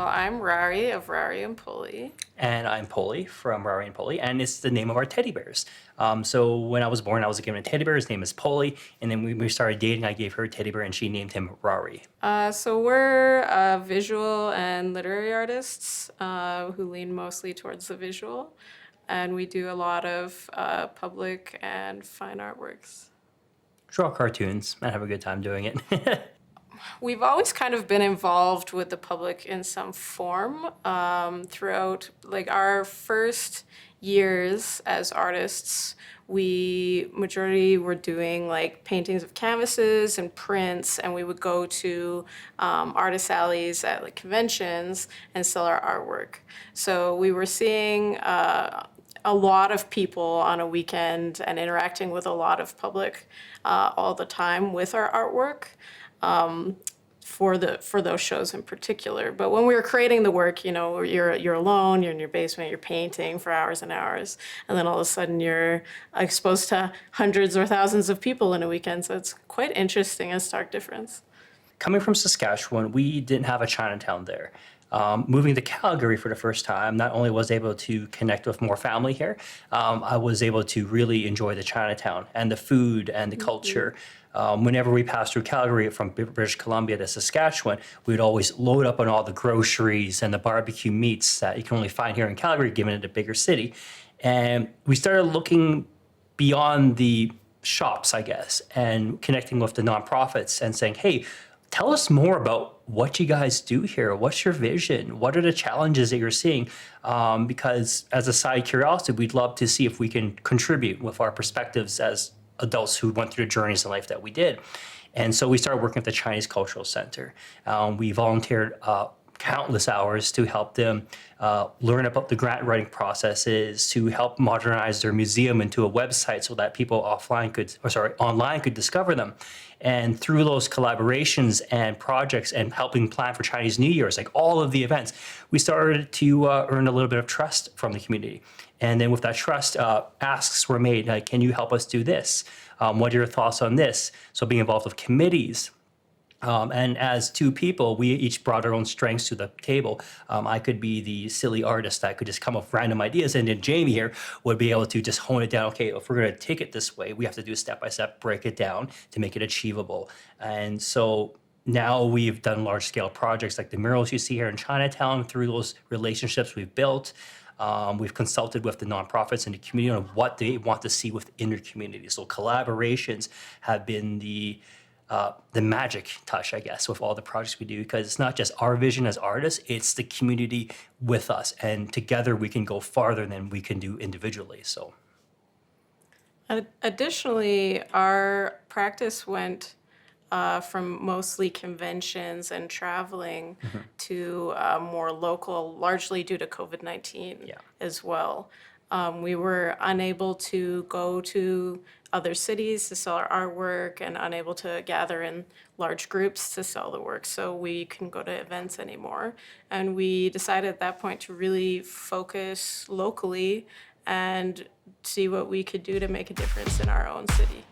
Well, I'm Rari of Rari and Pulley. And I'm Polly from Rari and Polly, and it's the name of our teddy bears. So when I was born, I was given a teddy bear. His name is Polly, and then when we started dating, I gave her a teddy bear, and she named him Rari. So we're visual and literary artists who lean mostly towards the visual, and we do a lot of public and fine artworks. Draw cartoons and have a good time doing it. We've always kind of been involved with the public in some form throughout like our first years as artists. We majority were doing like paintings of canvases and prints, and we would go to artist alleys at like conventions and sell our artwork. So we were seeing a lot of people on a weekend and interacting with a lot of public all the time with our artwork for those shows in particular. But when we were creating the work, you know, you're alone, you're in your basement, you're painting for hours and hours, and then all of a sudden you're exposed to hundreds or thousands of people in a weekend. So it's quite interesting, a stark difference. Coming from Saskatchewan, we didn't have a Chinatown there. Moving to Calgary for the first time, not only was I able to connect with more family here, I was able to really enjoy the Chinatown and the food and the culture. Whenever we passed through Calgary from British Columbia to Saskatchewan, we'd always load up on all the groceries and the barbecue meats that you can only find here in Calgary, given it a bigger city. And we started looking beyond the shops, I guess, and connecting with the nonprofits and saying, hey, tell us more about what you guys do here. What's your vision? What are the challenges that you're seeing? Because as a side curiosity, we'd love to see if we can contribute with our perspectives as adults who went through the journeys in life that we did. And so we started working at the Chinese Cultural Center. We volunteered countless hours to help them learn about the grant writing processes, to help modernize their museum into a website so that people online could discover them. And through those collaborations and projects and helping plan for Chinese New Year's, like all of the events, we started to earn a little bit of trust from the community. And then with that trust, asks were made, like, can you help us do this? What are your thoughts on this? So being involved with committees. And as two people, we each brought our own strengths to the table. I could be the silly artist that could just come up with random ideas, and then Jamie here would be able to just hone it down. Okay, if we're going to take it this way, we have to do a step-by-step, break it down to make it achievable. And so now we've done large-scale projects like the murals you see here in Chinatown. Through those relationships we've built, we've consulted with the nonprofits and the community on what they want to see within their community. So collaborations have been the magic touch, I guess, with all the projects we do, because it's not just our vision as artists, it's the community with us, and together we can go farther than we can do individually. So Additionally, our practice went from mostly conventions and traveling to more local, largely due to COVID-19 as well. We were unable to go to other cities to sell our artwork and unable to gather in large groups to sell the work, so we couldn't go to events anymore. And we decided at that point to really focus locally and see what we could do to make a difference in our own city.